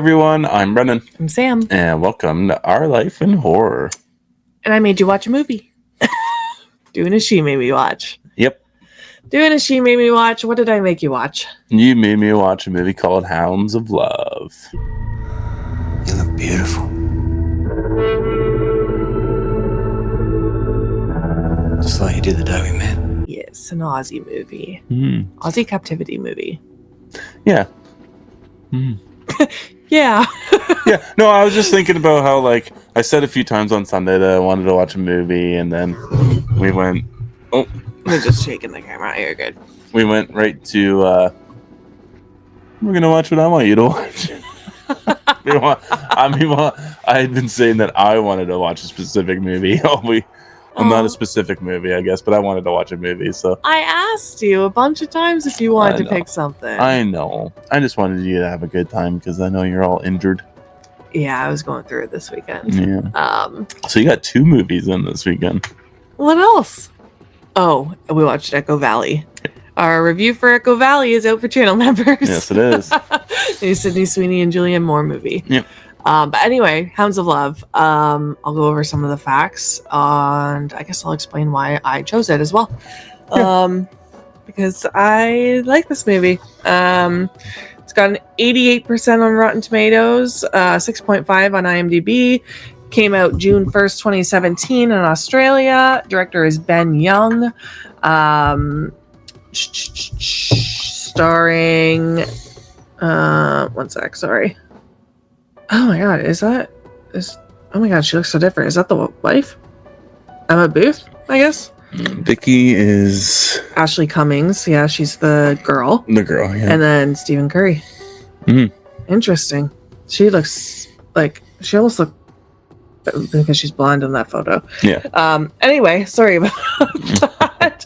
everyone, I'm Brennan. I'm Sam. And welcome to Our Life in Horror. And I made you watch a movie. Doing a She Made Me Watch. Yep. Doing a She Made Me Watch. What did I make you watch? You made me watch a movie called Hounds of Love. You look beautiful. Just like you did the day we met. Yes, an Aussie movie. Aussie captivity movie. Yeah. Yeah. Yeah. No, I was just thinking about how, like, I said a few times on Sunday that I wanted to watch a movie, and then we went... Oh. We're just shaking the camera. You're good. We went right to... we're going to watch what I want you to watch. I had been saying that I wanted to watch a specific movie. Not a specific movie, I guess, but I wanted to watch a movie, so... I asked you a bunch of times if you wanted to pick something. I know. I just wanted you to have a good time, because I know you're all injured. Yeah, I was going through it this weekend. Yeah. So you got 2 movies in this weekend. What else? Oh, we watched Echo Valley. Our review for Echo Valley is out for channel members. Yes, it is. New Sydney Sweeney and Julianne Moore movie. Yep. But anyway, Hounds of Love. I'll go over some of the facts, and I guess I'll explain why I chose it as well. Because I like this movie. It's got an 88% on Rotten Tomatoes, 6.5 on IMDb. Came out June 1st, 2017 in Australia. Director is Ben Young. Starring... one sec, sorry. Oh my god, oh my god, she looks so different. Is that the wife? Emma Booth, I guess? Vicky is... Ashley Cummings, yeah, she's the girl. The girl, yeah. And then Stephen Curry. Interesting. She looks like... She almost looks... Because she's blonde in that photo. Yeah. Anyway, sorry about that.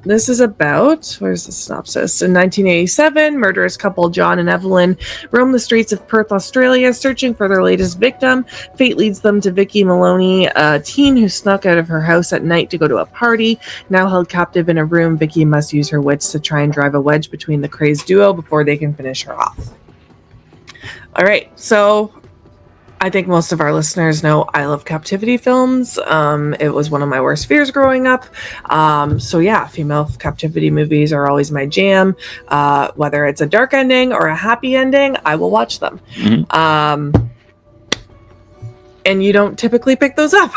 This is about, where's the synopsis? In 1987, murderous couple John and Evelyn roam the streets of Perth, Australia, searching for their latest victim. Fate leads them to Vicky Maloney, a teen who snuck out of her house at night to go to a party. Now held captive in a room, Vicky must use her wits to try and drive a wedge between the crazed duo before they can finish her off. All right, so... I think most of our listeners know I love captivity films. It was one of my worst fears growing up. So yeah, female captivity movies are always my jam. Whether it's a dark ending or a happy ending, I will watch them. And you don't typically pick those up.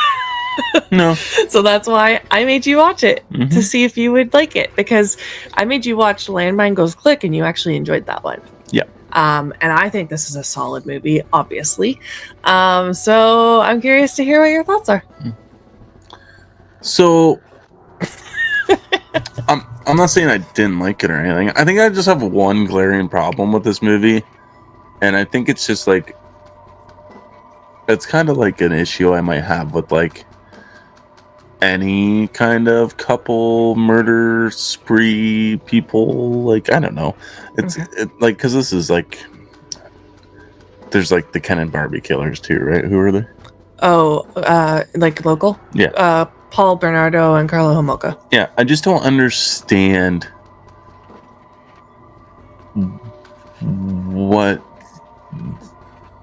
No. So that's why I made you watch it, to see if you would like it. Because I made you watch Landmine Goes Click, and you actually enjoyed that one. Yeah. And I think this is a solid movie, obviously. So I'm curious to hear what your thoughts are. So, I'm not saying I didn't like it or anything. I think I just have one glaring problem with this movie. And I think it's just like... It's kind of like an issue I might have with, like, any kind of couple murder spree people. Like, I don't know. It's like, because this is like... There's like the Ken and Barbie killers too, right? Who are they? Oh, like local? Yeah. Paul Bernardo and Carlo Homolka. Yeah, I just don't understand what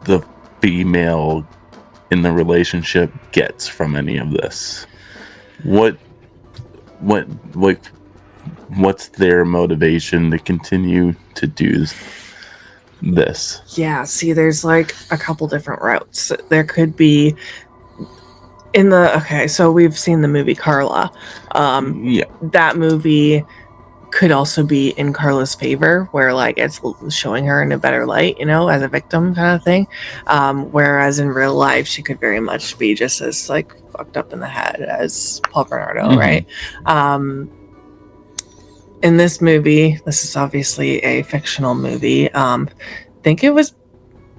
the female in the relationship gets from any of this. What's their motivation to continue to do this? Yeah, see, there's like a couple different routes. There could be so we've seen the movie Carla. Yeah. That movie could also be in Carla's favor, where like it's showing her in a better light, as a victim kind of thing. Whereas in real life, she could very much be just as like fucked up in the head as Paul Bernardo, right? In this movie, this is obviously a fictional movie. I think it was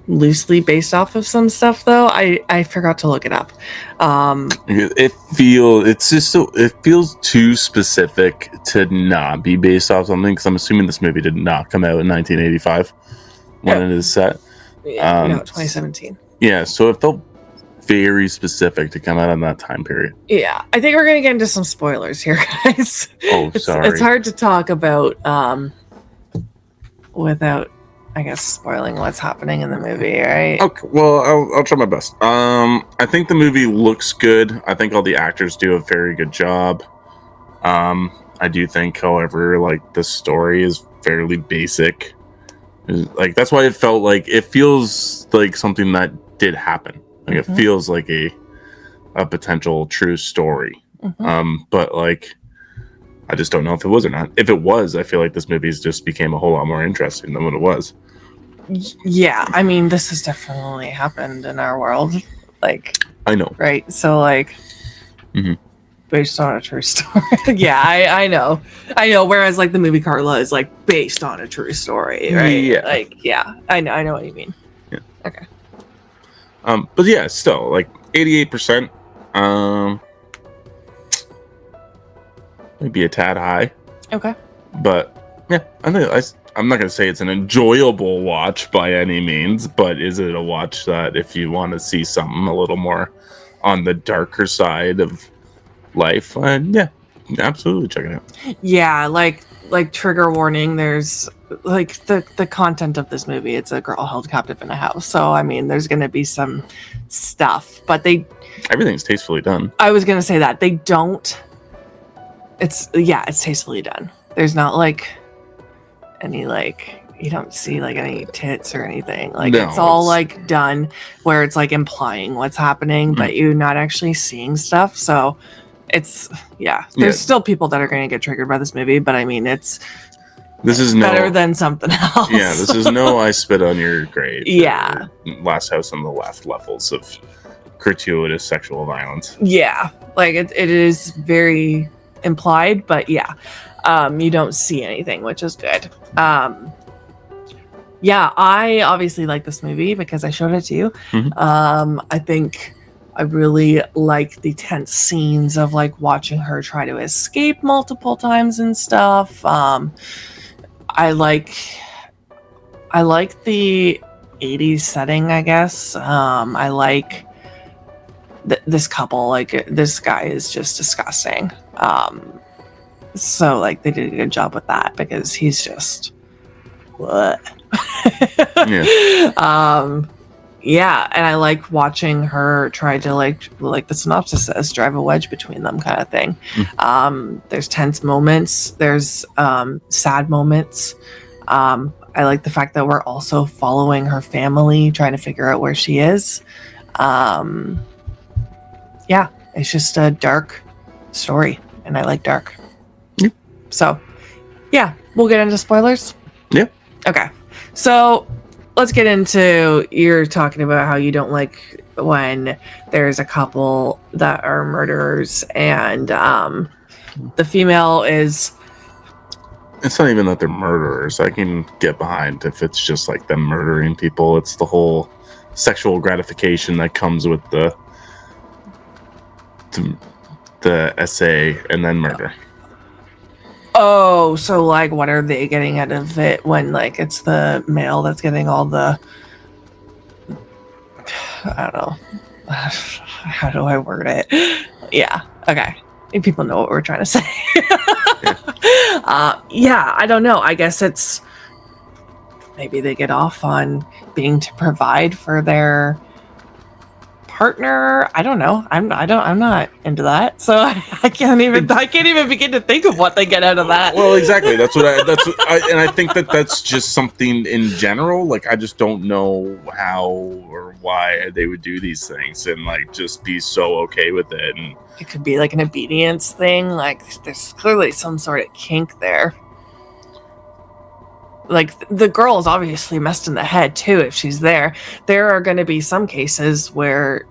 loosely based off of some stuff, though. I forgot to look it up. It feels too specific to not be based off something, because I'm assuming this movie did not come out in 1985 when it is set. No, 2017. Yeah, so it felt very specific to come out in that time period. Yeah, I think we're gonna get into some spoilers here, guys. Oh, sorry. It's hard to talk about without I guess, spoiling what's happening in the movie, right? Okay, well, I'll try my best. I think the movie looks good. I think all the actors do a very good job. I do think, however, like the story is fairly basic. Like that's why it feels like something that did happen. Like it feels like a potential true story. But like I just don't know if it was or not. If it was, I feel like this movie's just became a whole lot more interesting than what it was. Yeah, I mean, this has definitely happened in our world. Like, I know. right? So, like, based on a true story. Yeah, I know. I know. Whereas, like, the movie Carla is, like, based on a true story, right? Yeah. Like, yeah, I know what you mean. Yeah. Okay. But yeah, still, like, 88%. Maybe a tad high. Okay. But yeah, I'm not gonna say it's an enjoyable watch by any means, but is it a watch that if you want to see something a little more on the darker side of life, yeah, absolutely check it out. Yeah, like trigger warning. There's like the content of this movie. It's a girl held captive in a house, so I mean, there's gonna be some stuff, but everything's tastefully done. I was gonna say that they don't. It's tastefully done. There's not like any like you don't see like any tits or anything. Like No, it's all like done where it's like implying what's happening, but you're not actually seeing stuff. So it's there's still people that are going to get triggered by this movie, but I mean it's better than something else. Yeah, this is no I spit on your grave. Yeah. Last House on the Left levels of gratuitous sexual violence. Yeah, like it is very implied, but you don't see anything, which is good. I obviously like this movie because I showed it to you. I think I really like the tense scenes of like watching her try to escape multiple times and stuff. I like the 80s setting, I guess. I like this couple. Like this guy is just disgusting. So like they did a good job with that because he's just what? And I like watching her try to like the synopsis says, drive a wedge between them kind of thing. There's tense moments, there's sad moments. I like the fact that we're also following her family, trying to figure out where she is. It's just a dark story, and I like dark. So, we'll get into spoilers. Yeah. Okay. So, let's get into, you're talking about how you don't like when there's a couple that are murderers and the female is... It's not even that they're murderers. I can get behind if it's just like them murdering people. It's the whole sexual gratification that comes with the essay and then murder. Oh, so like what are they getting out of it when like it's the male that's getting all the... I don't know. How do I word it? Yeah, okay. People know what we're trying to say. I don't know. I guess it's maybe they get off on being to provide for their partner. I don't know. I'm not into that. So I can't even begin to think of what they get out of that. Well, exactly. And I think that's just something in general. Like I just don't know how or why they would do these things and like just be so okay with it. And it could be like an obedience thing. Like there's clearly some sort of kink there. Like the girl is obviously messed in the head too if she's there. There are going to be some cases where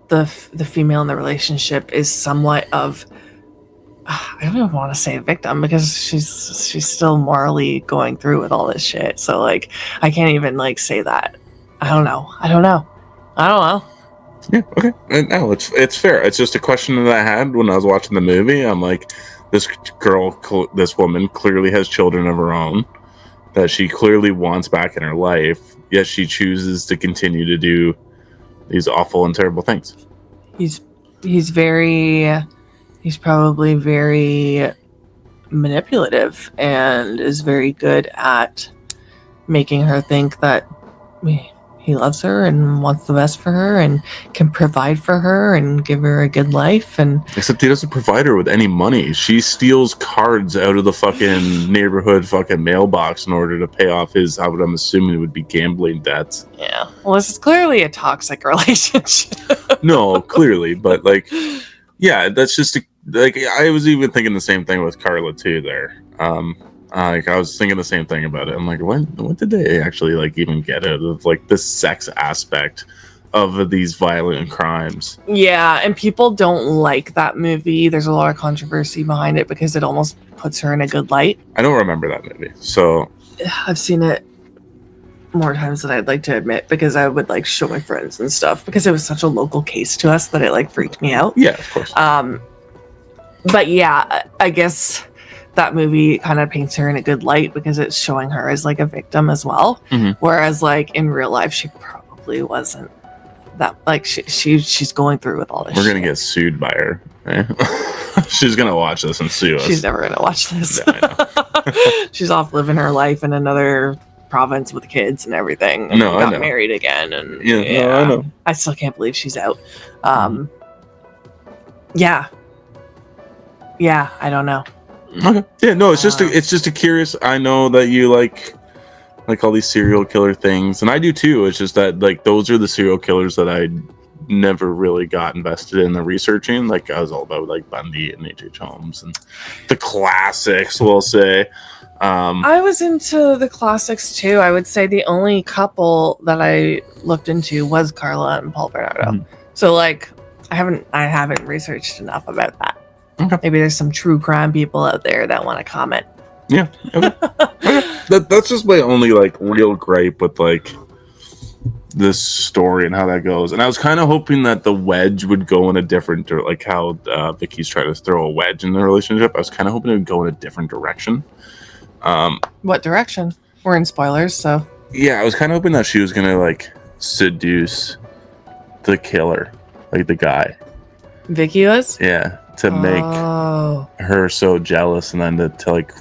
the female in the relationship is somewhat of, I don't even want to say a victim because she's still morally going through with all this shit. So like I can't even like say that. I don't know. Yeah, okay. No, it's fair. It's just a question that I had when I was watching the movie. I'm like, this woman clearly has children of her own that she clearly wants back in her life, yet she chooses to continue to do these awful and terrible things. He's probably very manipulative and is very good at making her think that he loves her and wants the best for her and can provide for her and give her a good life. And except he doesn't provide her with any money. She steals cards out of the fucking neighborhood fucking mailbox in order to pay off his, I'm assuming it would be gambling debts. yeah, well, this is clearly a toxic relationship. No, clearly, but like, yeah, that's just like, I was even thinking the same thing with Carla too there. Like, I was thinking the same thing about it. I'm like, what did they actually like even get out of like the sex aspect of these violent crimes? Yeah, and people don't like that movie. There's a lot of controversy behind it because it almost puts her in a good light. I don't remember that movie, so I've seen it more times than I'd like to admit because I would like show my friends and stuff because it was such a local case to us that it like freaked me out. yeah, of course. But yeah, I guess that movie kind of paints her in a good light because it's showing her as like a victim as well. Mhm. Whereas like in real life, she probably wasn't that, like she's going through with all this. We're gonna shit. get sued by her. Eh? She's gonna watch this and sue us. She's never gonna watch this. Yeah, I She's off living her life in another province with kids and everything. And No, I got know. married again. And Yeah, no, I know. I still can't believe she's out. Yeah. Yeah, I don't know. Okay. Yeah, no, it's just a curious. I know that you like all these serial killer things, and I do too. It's just that like those are the serial killers that I never really got invested in the researching. Like I was all about like Bundy and H.H. Holmes and the classics, we'll say. I was into the classics too. I would say the only couple that I looked into was Carla and Paul Bernardo. Mhm. So like I haven't researched enough about that. Okay. Maybe there's some true crime people out there that want to comment. Yeah. Okay. That's just my only like real gripe with like this story and how that goes. And I was kind of hoping that the wedge would go in a different, or like how Vicky's trying to throw a wedge in the relationship. I was kind of hoping it would go in a different direction. What direction? We're in spoilers, so Yeah, I was kind of hoping that she was gonna like seduce the killer, like the guy. Vicky was? Yeah, to make her so jealous, and then to like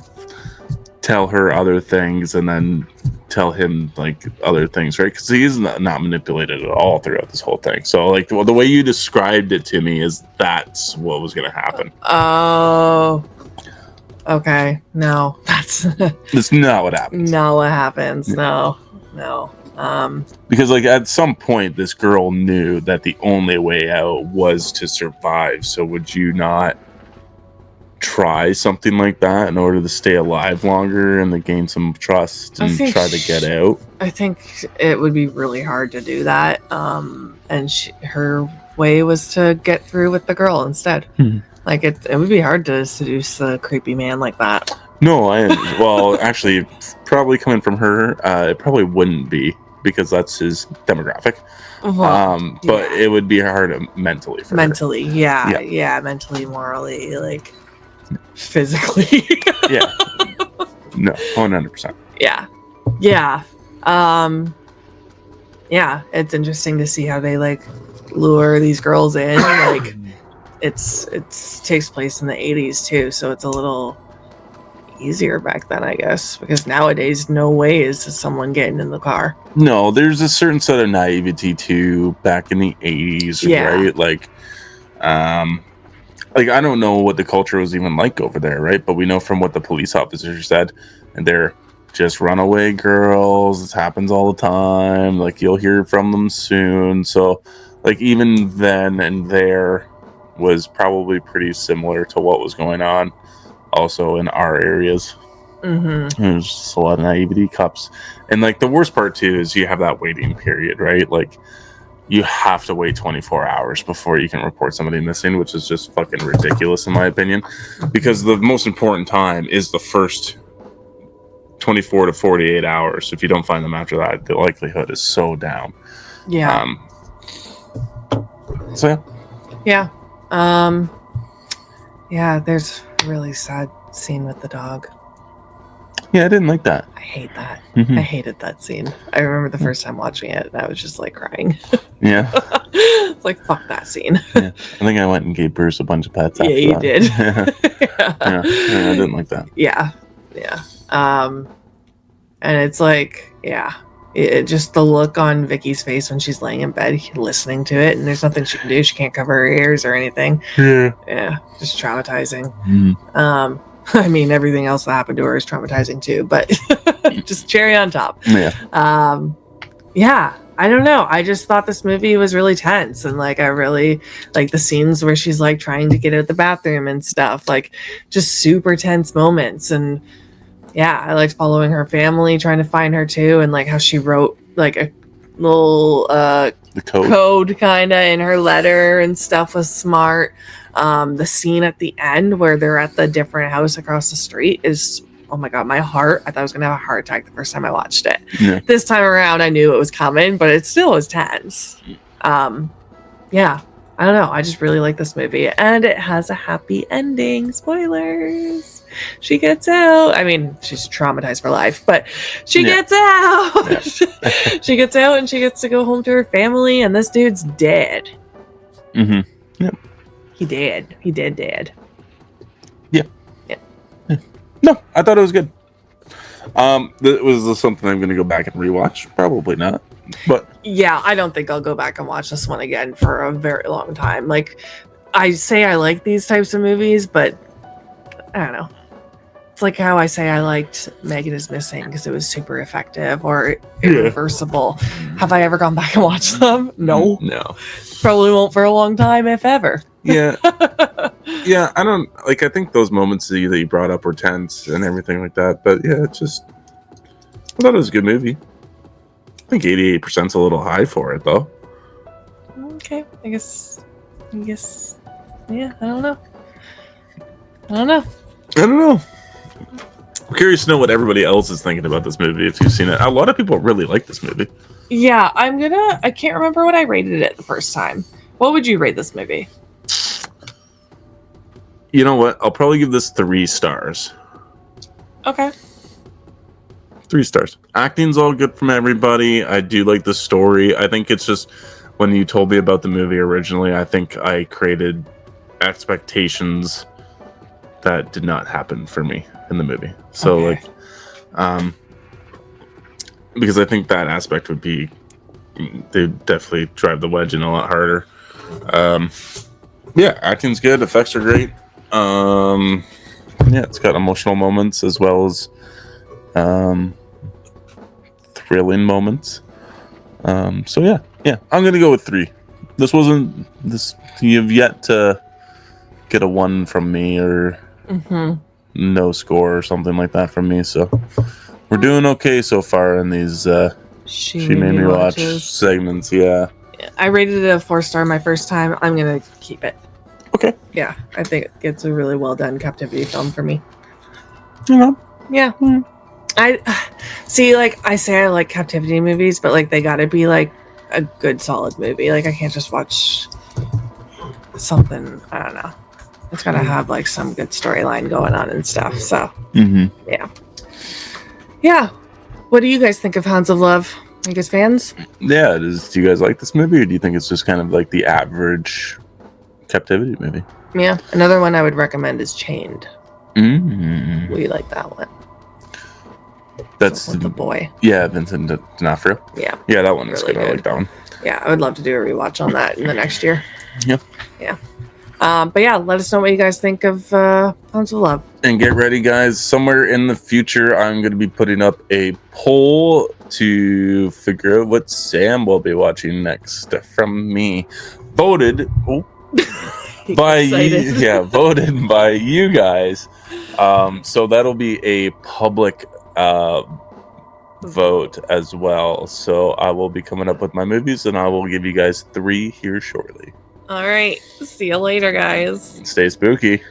tell her other things, and then tell him like other things, right? Because he's not manipulated at all throughout this whole thing. So like the way you described it to me is that's what was gonna happen. Oh. Okay. No, that's That's not what happens. not what happens. No. Because like at some point this girl knew that the only way out was to survive. So would you not try something like that in order to stay alive longer and to gain some trust and try to get out? I think it would be really hard to do that. And her way was to get through with the girl instead. Like it would be hard to seduce a creepy man like that. No, well, actually, probably coming from her, it probably wouldn't be, because that's his demographic. But it would be hard mentally for her. Mentally, yeah, mentally, morally, like physically. Yeah. No, 100%. Yeah. Yeah, it's interesting to see how they like lure these girls in. Like it's takes place in the 80s too, so it's a little easier back then, I guess, because nowadays no way is someone getting in the car. No, there's a certain set of naivety too back in the 80s, right? Like I don't know what the culture was even like over there, right? But we know from what the police officers said, and they're just runaway girls. This happens all the time. Like you'll hear from them soon. So like even then and there was probably pretty similar to what was going on also in our areas. There's just a lot of naivety cups. And like the worst part too is you have that waiting period, right? Like you have to wait 24 hours before you can report somebody missing, which is just fucking ridiculous in my opinion, because the most important time is the first 24 to 48 hours. If you don't find them after that, the likelihood is so down. So yeah, there's a really sad scene with the dog. yeah, I didn't like that. I hate that. Mhm. I hated that scene. I remember the first time watching it and I was just like crying. Yeah. It's like, fuck that scene. Yeah. I think I went and gave Bruce a bunch of pets after you that. did. Yeah, I didn't like that. Yeah. And it's like, Yeah. Just the look on Vicky's face when she's laying in bed listening to it, and there's nothing she can do. She can't cover her ears or anything. Yeah, just traumatizing. I mean, everything else that happened to her is traumatizing too, but just cherry on top. Yeah, I don't know. I just thought this movie was really tense, and like I really like the scenes where she's like trying to get out the bathroom and stuff, like just super tense moments. And yeah, I liked following her family, trying to find her too, and like how she wrote like a little the code kind of in her letter and stuff was smart. The scene at the end where they're at the different house across the street is, oh my god, my heart, I thought I was gonna have a heart attack the first time I watched it. This time around I knew it was coming, but it still was tense. Yeah, I don't know, I just really like this movie, and it has a happy ending. Spoilers. She gets out. I mean, she's traumatized for life, but she gets out. She gets out and she gets to go home to her family, and this dude's dead. He dead. Yeah. No, I thought it was good. It was something I'm going to go back and rewatch. Probably not, but yeah, I don't think I'll go back and watch this one again for a very long time. Like, I say I like these types of movies, but I don't know. It's like how I say I liked Megan is Missing because it was super effective or irreversible. Have I ever gone back and watched them? No. Probably won't for a long time, if ever. Yeah. I don't like. I think those moments that you brought up were tense and everything like that. But yeah, it's just, I thought it was a good movie. I think 88% is a little high for it, though. Okay, I guess. Yeah, I don't know. I'm curious to know what everybody else is thinking about this movie. If you've seen it, a lot of people really like this movie. Yeah, I can't remember what I rated it the first time. What would you rate this movie? You know what? I'll probably give this 3 stars. Okay. 3 stars. Acting's all good from everybody. I do like the story. I think it's just when you told me about the movie originally, I think I created expectations that did not happen for me in the movie. So okay. Because I think that aspect would be, they definitely drive the wedge in a lot harder. Yeah, acting's good. Effects are great. Yeah, it's got emotional moments as well as thrilling moments. So yeah, I'm gonna go with 3. You've yet to get a 1 from me or no score or something like that from me. So we're doing okay so far in these She Made Me Watch segments. Yeah, I rated it a 4-star my first time. I'm gonna keep it. Okay. Yeah, I think it's a really well done captivity film for me. Yeah. I see, like, I say I like captivity movies, but like they gotta be like a good solid movie. Like I can't just watch something, I don't know. It's gotta have like some good storyline going on and stuff. So yeah. What do you guys think of Hounds of Love? Are you guys fans? Yeah. Do you guys like this movie, or do you think it's just kind of like the average captivity movie? Yeah. Another one I would recommend is Chained. We like that one. That's with the boy. Yeah, Vincent D'Onofrio. Yeah, that one is really good. I like that one. Yeah, I would love to do a rewatch on that in the next year. Yeah. But yeah, let us know what you guys think of Hounds of Love. And get ready, guys. Somewhere in the future, I'm going to be putting up a poll to figure out what Sam will be watching next from me. Voted by you, voted by you guys. So that'll be a public vote as well. So I will be coming up with my movies, and I will give you guys 3 here shortly. All right. See you later, guys. Stay spooky.